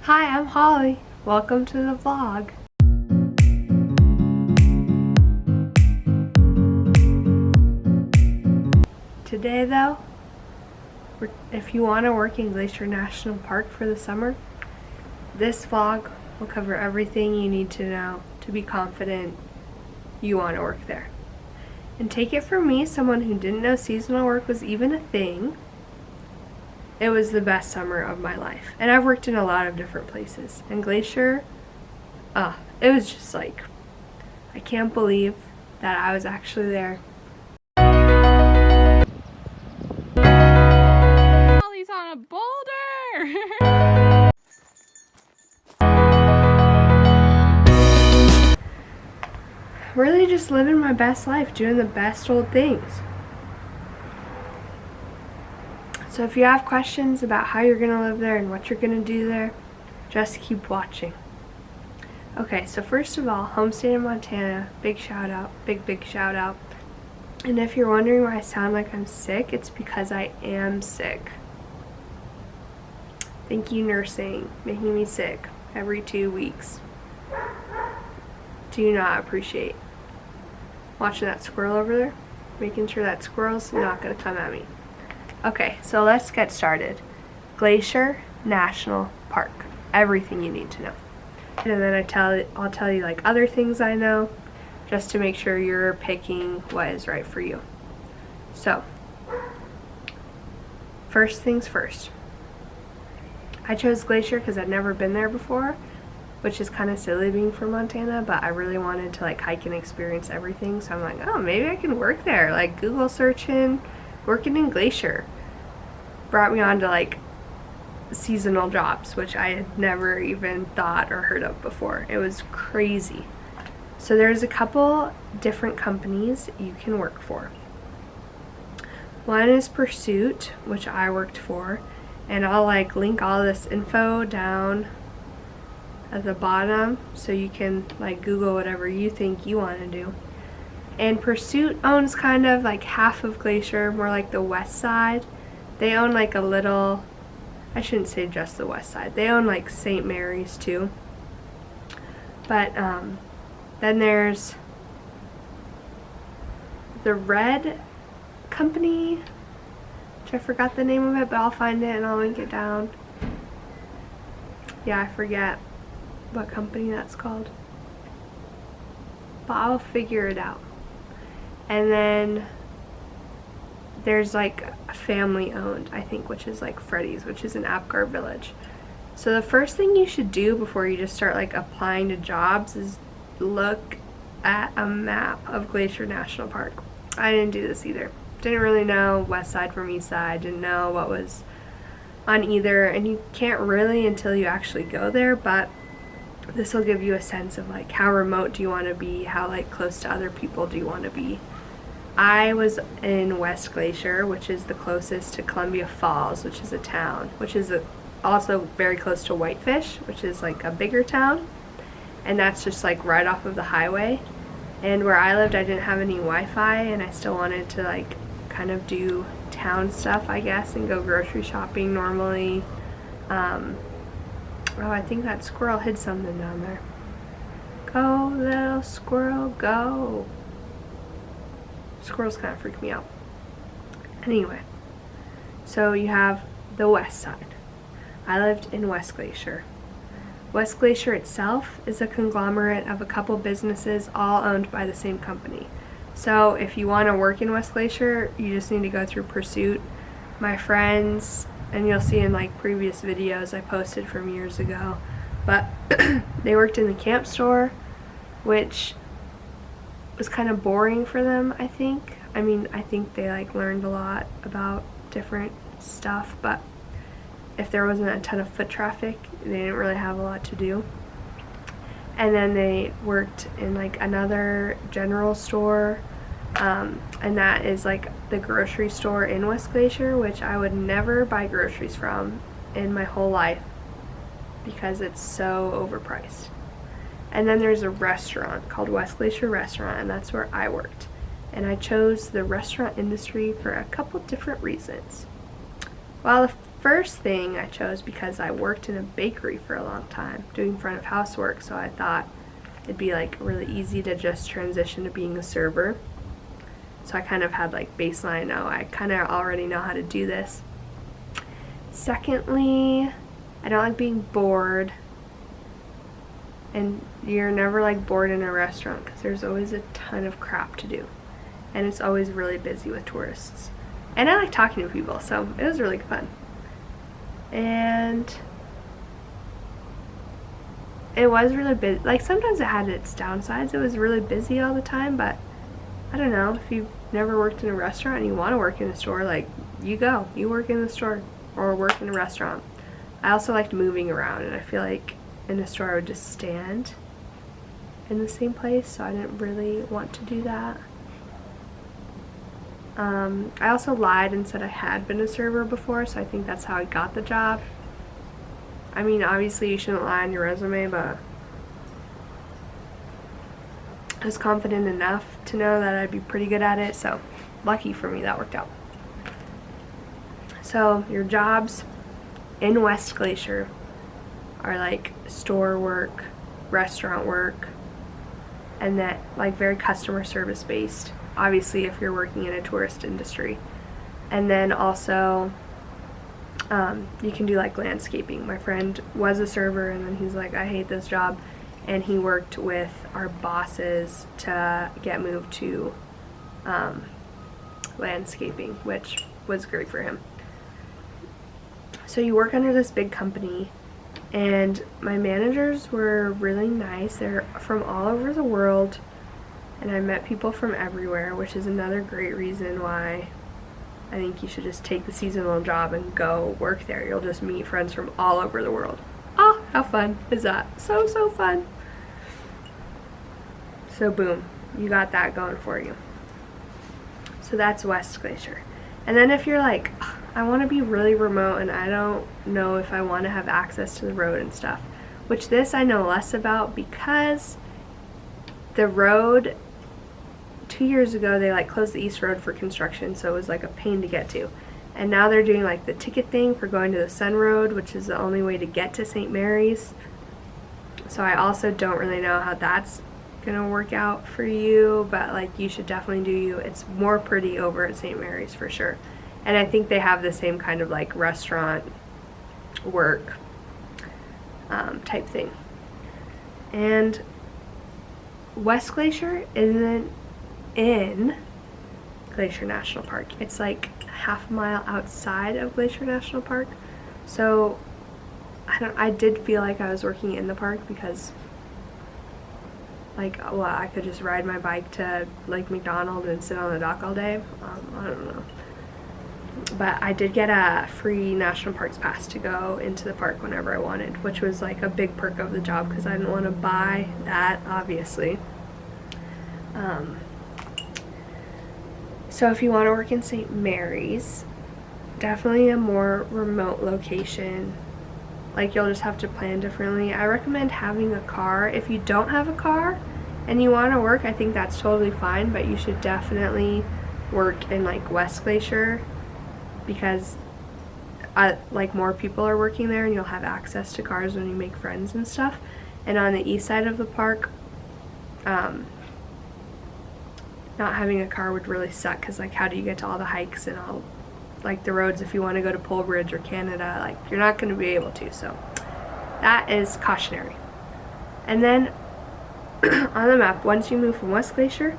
Hi, I'm Holly. Welcome to the vlog. Today though, if you want to work in Glacier National Park for the summer, this vlog will cover everything you need to know to be confident you want to work there. And take it from me, someone who didn't know seasonal work was even a thing, it was the best summer of my life. And I've worked in a lot of different places. And Glacier, it was just like, I can't believe that I was actually there. He's on a boulder! Really just living my best life, doing the best old things. So if you have questions about how you're gonna live there and what you're gonna do there, just keep watching. Okay, so first of all, home state of Montana, big shout out, big shout out. And if you're wondering why I sound like I'm sick, it's because I am sick. Thank you, nursing, making me sick every 2 weeks. Do not appreciate watching that squirrel over there, making sure that squirrel's not gonna come at me. Okay, so let's get started. Glacier National Park. Everything you need to know. And then I'll tell you like other things I know, just to make sure you're picking what is right for you. So, first things first. I chose Glacier because I'd never been there before, which is kind of silly being from Montana, but I really wanted to like hike and experience everything. So I'm like, oh, maybe I can work there. Like Google searching, working in Glacier brought me on to like seasonal jobs, which I had never even thought or heard of before. It was crazy. So there's a couple different companies you can work for. One is Pursuit, which I worked for, and I'll like link all this info down at the bottom so you can like Google whatever you think you want to do. And Pursuit owns kind of like half of Glacier, more like the west side. They own like a little, I shouldn't say just the west side, they own like St. Mary's too. But then there's the Red Company, which I forgot the name of it, but I'll find it and I'll link it down. Yeah, I forget what company that's called, but I'll figure it out. And then there's like a family owned, I think, which is like Freddy's, which is in Apgar Village. So the first thing you should do before you just start like applying to jobs is look at a map of Glacier National Park. I didn't do this either. Didn't really know west side from east side, didn't know what was on either, and you can't really until you actually go there, but this will give you a sense of like how remote do you want to be, how like close to other people do you want to be. I was in West Glacier, which is the closest to Columbia Falls, which is a town, which is also very close to Whitefish, which is like a bigger town, and that's just like right off of the highway. And where I lived, I didn't have any Wi-Fi, and I still wanted to like kind of do town stuff, I guess, and go grocery shopping normally. Oh, I think that squirrel hid something down there. Go, little squirrel, go. Squirrels kind of freak me out. Anyway, so you have the west side. I lived in West Glacier. West Glacier itself is a conglomerate of a couple businesses all owned by the same company. So if you want to work in West Glacier, you just need to go through Pursuit. My friends, and you'll see in like previous videos I posted from years ago, but they worked in the camp store, which was kind of boring for them, I think. I mean, I think they like learned a lot about different stuff, but if there wasn't a ton of foot traffic, they didn't really have a lot to do. And then they worked in like another general store, and that is like the grocery store in West Glacier, which I would never buy groceries from in my whole life because it's so overpriced. And then there's a restaurant called West Glacier Restaurant, and that's where I worked. And I chose the restaurant industry for a couple different reasons. Well, the first thing I chose because I worked in a bakery for a long time doing front of house work, so I thought it'd be like really easy to just transition to being a server. So I kind of had like baseline, oh, I kind of already know how to do this. Secondly, I don't like being bored. And you're never like bored in a restaurant because there's always a ton of crap to do. And it's always really busy with tourists. And I like talking to people, so it was really fun. And it was really busy. Like sometimes it had its downsides. It was really busy all the time, but I don't know, if you've never worked in a restaurant and you want to work in a store, like you go, you work in the store or work in a restaurant. I also liked moving around, and I feel like in a store I would just stand in the same place, so I didn't really want to do that. I also lied and said I had been a server before, so I think that's how I got the job. I mean, obviously you shouldn't lie on your resume, but I was confident enough to know that I'd be pretty good at it, so lucky for me that worked out. So your jobs in West Glacier are like store work, restaurant work, and that like very customer service based, obviously if you're working in a tourist industry. And then also you can do like landscaping. My friend was a server, and then he's like, I hate this job, and he worked with our bosses to get moved to landscaping, which was great for him. So you work under this big company, and my managers were really nice. They're from all over the world, and I met people from everywhere, which is another great reason why I think you should just take the seasonal job and go work there. You'll just meet friends from all over the world. Oh, how fun is that? So fun. So boom, you got that going for you. So that's West Glacier. And then if you're like, I want to be really remote and I don't know if I want to have access to the road and stuff, which this I know less about because the road, 2 years ago they like closed the East Road for construction, so it was like a pain to get to. And now they're doing like the ticket thing for going to the Sun Road, which is the only way to get to St. Mary's. So I also don't really know how that's gonna work out for you, but like you should definitely do you. It's more pretty over at St. Mary's for sure. And I think they have the same kind of like restaurant work type thing. And West Glacier isn't in Glacier National Park. It's like half a mile outside of Glacier National Park. So I did feel like I was working in the park because like, well, I could just ride my bike to Lake McDonald and sit on the dock all day. I don't know. But I did get a free National Parks pass to go into the park whenever I wanted, which was like a big perk of the job because I didn't want to buy that, obviously. So if you want to work in St. Mary's, definitely a more remote location. Like you'll just have to plan differently. I recommend having a car. If you don't have a car and you want to work, I think that's totally fine, but you should definitely work in like West Glacier because like more people are working there and you'll have access to cars when you make friends and stuff. And on the east side of the park, not having a car would really suck because like how do you get to all the hikes and all like the roads if you want to go to Pole Bridge or Canada? Like you're not going to be able to, so that is cautionary. And then on the map, once you move from West Glacier,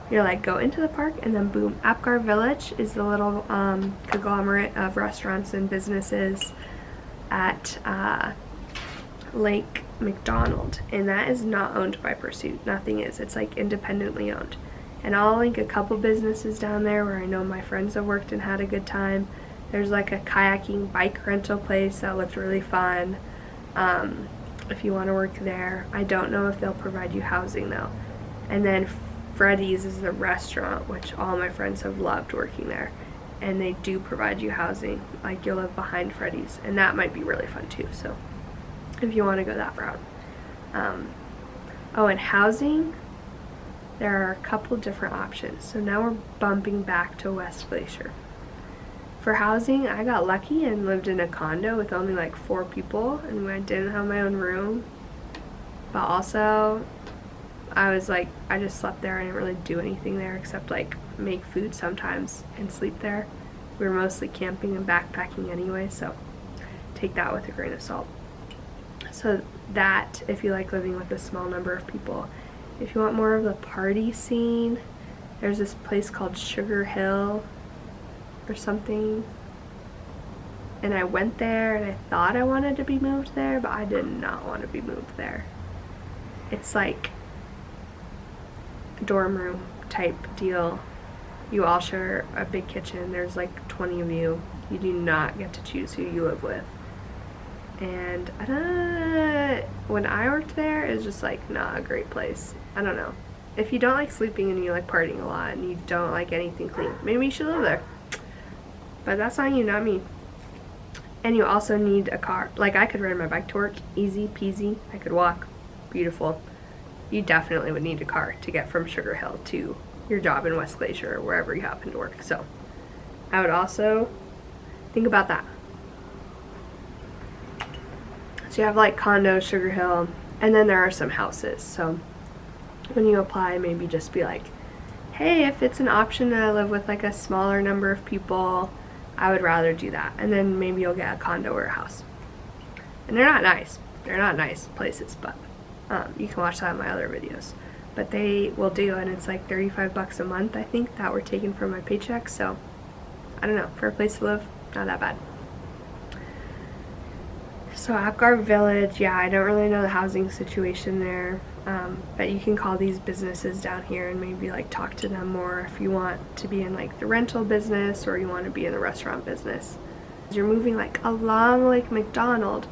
you're like go into the park and then boom, Apgar Village is the little conglomerate of restaurants and businesses at Lake McDonald, and that is not owned by Pursuit. Nothing is. It's like independently owned. And I'll link a couple businesses down there where I know my friends have worked and had a good time. There's like a kayaking bike rental place that looked really fun. If you want to work there. I don't know if they'll provide you housing though. And then Freddy's is the restaurant, which all my friends have loved working there. And they do provide you housing. Like you'll live behind Freddy's. And that might be really fun too. So if you want to go that route. Oh, and housing. There are a couple different options. So now we're bumping back to West Glacier. For housing, I got lucky and lived in a condo with only like 4 people, and I didn't have my own room. But also, I just slept there. I didn't really do anything there except like make food sometimes and sleep there. We were mostly camping and backpacking anyway, so take that with a grain of salt. So that, if you like living with a small number of people. If you want more of the party scene, there's this place called Sugar Hill or something. And I went there and I thought I wanted to be moved there, but I did not want to be moved there. It's like a dorm room type deal. You all share a big kitchen. There's like 20 of you. You do not get to choose who you live with. And when I worked there, it was just like not a great place. I don't know. If you don't like sleeping and you like partying a lot and you don't like anything clean, maybe you should live there. But that's on you, not me. And you also need a car. Like, I could ride my bike to work, easy peasy. I could walk, beautiful. You definitely would need a car to get from Sugar Hill to your job in West Glacier or wherever you happen to work. So I would also think about that. So you have like condo, Sugar Hill, and then there are some houses. So when you apply, maybe just be like, hey, if it's an option to live with like a smaller number of people, I would rather do that. And then maybe you'll get a condo or a house. And they're not nice. They're not nice places, but you can watch that in my other videos. But they will do, and it's like $35 a month, I think, that were taken from my paycheck. So I don't know, for a place to live, not that bad. So Apgar Village, yeah, I don't really know the housing situation there, but you can call these businesses down here and maybe like talk to them more if you want to be in like the rental business or you want to be in the restaurant business. You're moving like along Lake McDonald.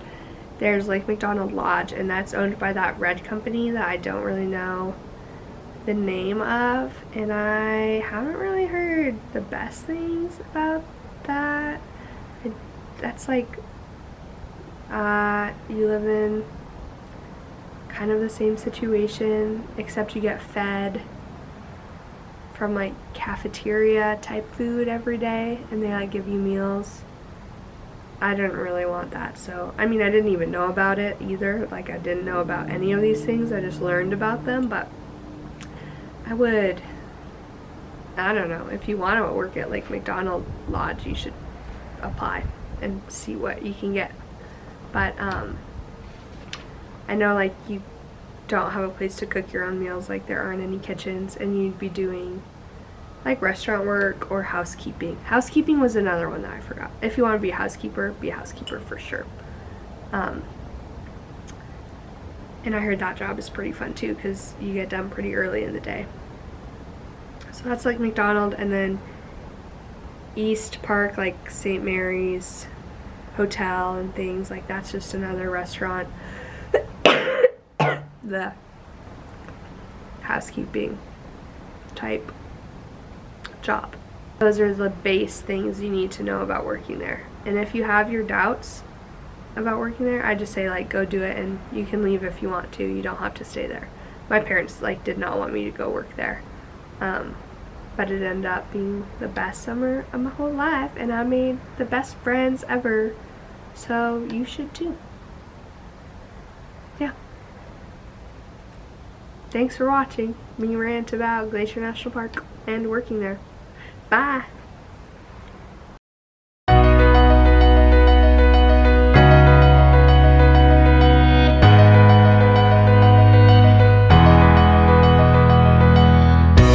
There's Lake McDonald Lodge, and that's owned by that red company that I don't really know the name of, and I haven't really heard the best things about that. That's like you live in kind of the same situation, except you get fed from like cafeteria type food every day, and they like give you meals. I didn't really want that, so I mean, I didn't even know about it either. Like, I didn't know about any of these things, I just learned about them. But I don't know, if you want to work at Lake McDonald Lodge, you should apply and see what you can get. But I know like you don't have a place to cook your own meals, like there aren't any kitchens, and you'd be doing like restaurant work or housekeeping. Housekeeping was another one that I forgot. If you want to be a housekeeper for sure. And I heard that job is pretty fun too, because you get done pretty early in the day. So that's like McDonald, and then East Park, like St. Mary's Hotel and things like that's just another restaurant. The housekeeping type job. Those are the base things you need to know about working there. And if you have your doubts about working there, I just say like go do it, and you can leave if you want to. You don't have to stay there. My parents like did not want me to go work there, but it ended up being the best summer of my whole life, and I made the best friends ever. So you should too. Yeah. Thanks for watching me rant about Glacier National Park and working there. Bye!